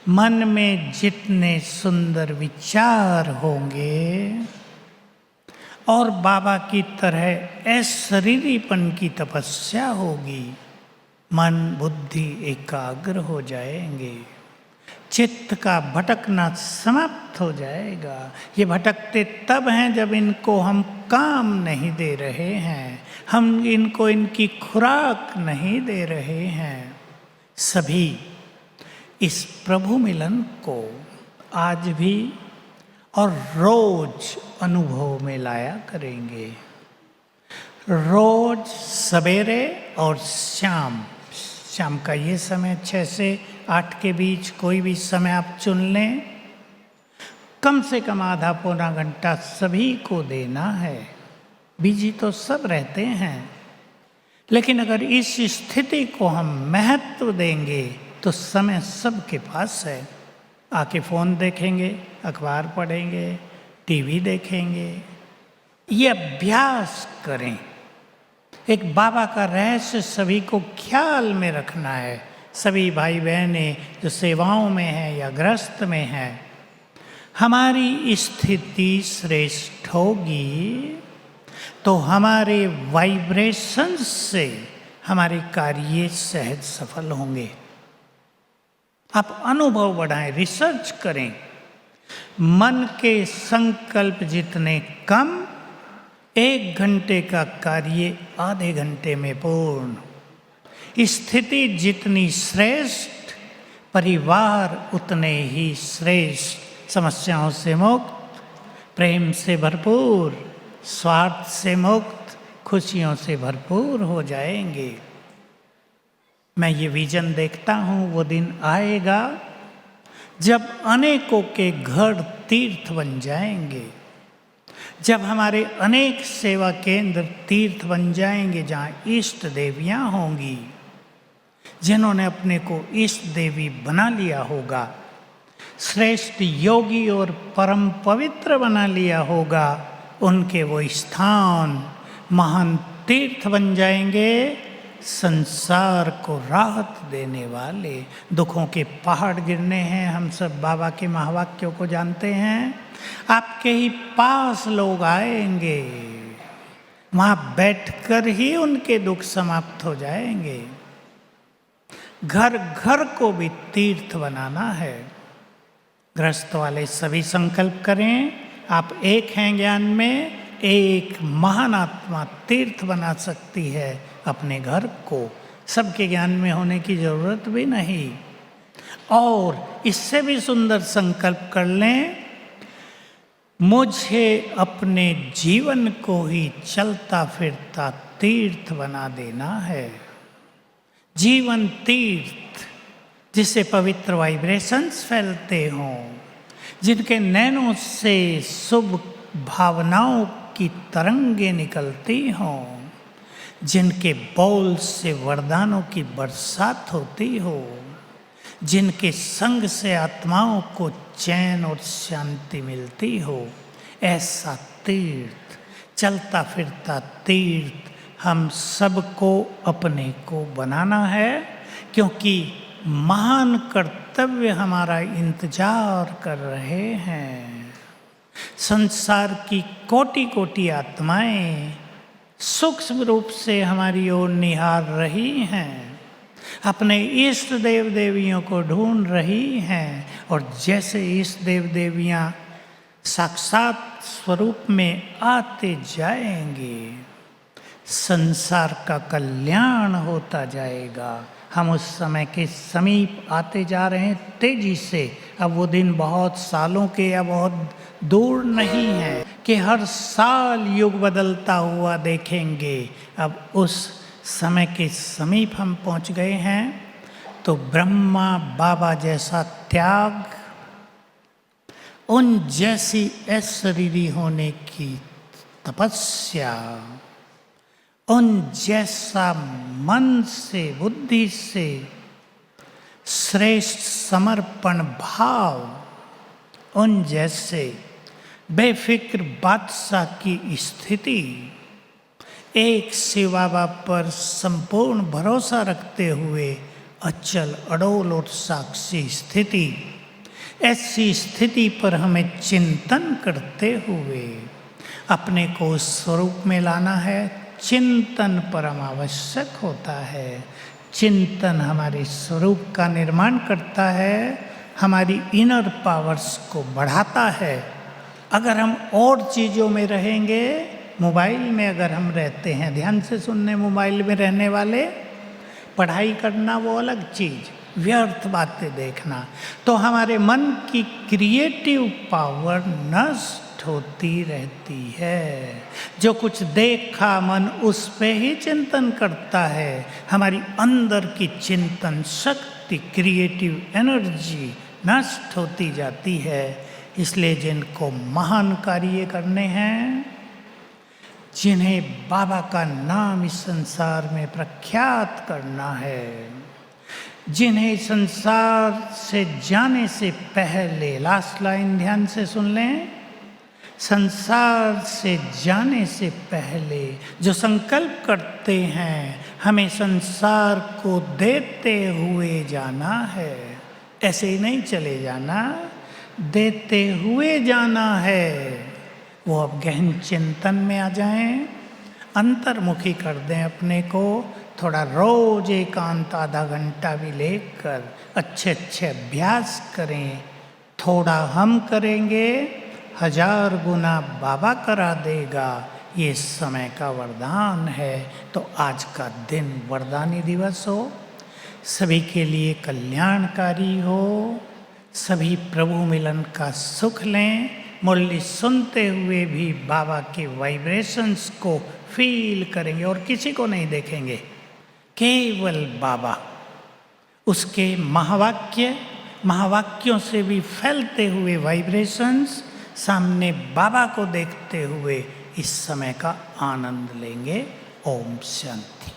मन में जितने सुंदर विचार होंगे और बाबा की तरह अशरीरीपन की तपस्या होगी, मन बुद्धि एकाग्र हो जाएंगे, चित्त का भटकना समाप्त हो जाएगा। ये भटकते तब हैं जब इनको हम काम नहीं दे रहे हैं, हम इनको इनकी खुराक नहीं दे रहे हैं। सभी इस प्रभु मिलन को आज भी और रोज अनुभव में लाया करेंगे। रोज सवेरे और शाम का ये समय 6 से 8 के बीच कोई भी समय आप चुन लें, कम से कम आधा पौना घंटा सभी को देना है। बिजी तो सब रहते हैं, लेकिन अगर इस स्थिति को हम महत्व देंगे तो समय सबके पास है। आके फ़ोन देखेंगे, अखबार पढ़ेंगे, टीवी देखेंगे। ये अभ्यास करें। एक बाबा का रहस्य सभी को ख्याल में रखना है। सभी भाई बहनें जो सेवाओं में हैं या गृहस्थ में हैं, हमारी स्थिति श्रेष्ठ होगी तो हमारे वाइब्रेशंस से हमारे कार्य सहज सफल होंगे। आप अनुभव बढ़ाएं, रिसर्च करें। मन के संकल्प जितने कम, 1 घंटे का कार्य आधे घंटे में पूर्ण। स्थिति जितनी श्रेष्ठ, परिवार उतने ही श्रेष्ठ। समस्याओं से मुक्त, प्रेम से भरपूर, स्वार्थ से मुक्त, खुशियों से भरपूर हो जाएंगे। मैं ये विजन देखता हूँ, वो दिन आएगा जब अनेकों के घर तीर्थ बन जाएंगे, जब हमारे अनेक सेवा केंद्र तीर्थ बन जाएंगे, जहाँ इष्ट देवियाँ होंगी। जिन्होंने अपने को इष्ट देवी बना लिया होगा, श्रेष्ठ योगी और परम पवित्र बना लिया होगा, उनके वो स्थान महान तीर्थ बन जाएंगे, संसार को राहत देने वाले। दुखों के पहाड़ गिरने हैं, हम सब बाबा के महावाक्यों को जानते हैं। आपके ही पास लोग आएंगे, वहाँ बैठकर ही उनके दुख समाप्त हो जाएंगे। घर घर को भी तीर्थ बनाना है। गृहस्थ वाले सभी संकल्प करें, आप एक हैं ज्ञान में, एक महान आत्मा तीर्थ बना सकती है अपने घर को। सबके ज्ञान में होने की जरूरत भी नहीं। और इससे भी सुंदर संकल्प कर लें, मुझे अपने जीवन को ही चलता फिरता तीर्थ बना देना है। जीवन तीर्थ, जिससे पवित्र वाइब्रेशंस फैलते हों, जिनके नैनों से शुभ भावनाओं की तरंगे निकलती हों, जिनके बोल से वरदानों की बरसात होती हो, जिनके संग से आत्माओं को चैन और शांति मिलती हो, ऐसा तीर्थ, चलता फिरता तीर्थ हम सबको अपने को बनाना है। क्योंकि महान कर्तव्य हमारा इंतजार कर रहे हैं। संसार की कोटि कोटि आत्माएं सूक्ष्म रूप से हमारी ओर निहार रही हैं, अपने इष्ट देव देवियों को ढूंढ रही हैं। और जैसे इष्ट देव देवियाँ साक्षात स्वरूप में आते जाएंगे, संसार का कल्याण होता जाएगा। हम उस समय के समीप आते जा रहे हैं तेजी से। अब वो दिन बहुत सालों के या बहुत दूर नहीं है कि हर साल युग बदलता हुआ देखेंगे। अब उस समय के समीप हम पहुंच गए हैं। तो ब्रह्मा बाबा जैसा त्याग, उन जैसी अशरीरी होने की तपस्या, उन जैसा मन से बुद्धि से श्रेष्ठ समर्पण भाव, उन जैसे बेफिक्र बादशाह की स्थिति, एक शिव बाबा पर संपूर्ण भरोसा रखते हुए अचल अडोल और साक्षी स्थिति, ऐसी स्थिति पर हमें चिंतन करते हुए अपने को उस स्वरूप में लाना है। चिंतन परम आवश्यक होता है। चिंतन हमारे स्वरूप का निर्माण करता है, हमारी इनर पावर्स को बढ़ाता है। अगर हम और चीज़ों में रहेंगे, मोबाइल में अगर हम रहते हैं, ध्यान से सुनने, मोबाइल में रहने वाले, पढ़ाई करना वो अलग चीज़, व्यर्थ बातें देखना, तो हमारे मन की क्रिएटिव पावर नष्ट होती रहती है। जो कुछ देखा मन उस पे ही चिंतन करता है। हमारी अंदर की चिंतन शक्ति, क्रिएटिव एनर्जी नष्ट होती जाती है। इसलिए जिनको महान कार्य करने हैं, जिन्हें बाबा का नाम इस संसार में प्रख्यात करना है, जिन्हें संसार से जाने से पहले, लास्ट लाइन ध्यान से सुन लें, संसार से जाने से पहले जो संकल्प करते हैं हमें संसार को देते हुए जाना है, ऐसे ही नहीं चले जाना, देते हुए जाना है। वो अब गहन चिंतन में आ जाएं, अंतर्मुखी कर दें अपने को। थोड़ा रोज एकांत आधा घंटा भी लेकर अच्छे अच्छे अभ्यास करें। थोड़ा हम करेंगे, 1000 गुना बाबा करा देगा। ये समय का वरदान है। तो आज का दिन वरदानी दिवस हो, सभी के लिए कल्याणकारी हो, सभी प्रभु मिलन का सुख लें। मुरली सुनते हुए भी बाबा के वाइब्रेशंस को फील करेंगे और किसी को नहीं देखेंगे, केवल बाबा। उसके महावाक्यों से भी फैलते हुए वाइब्रेशंस, सामने बाबा को देखते हुए इस समय का आनंद लेंगे। ओम शांति।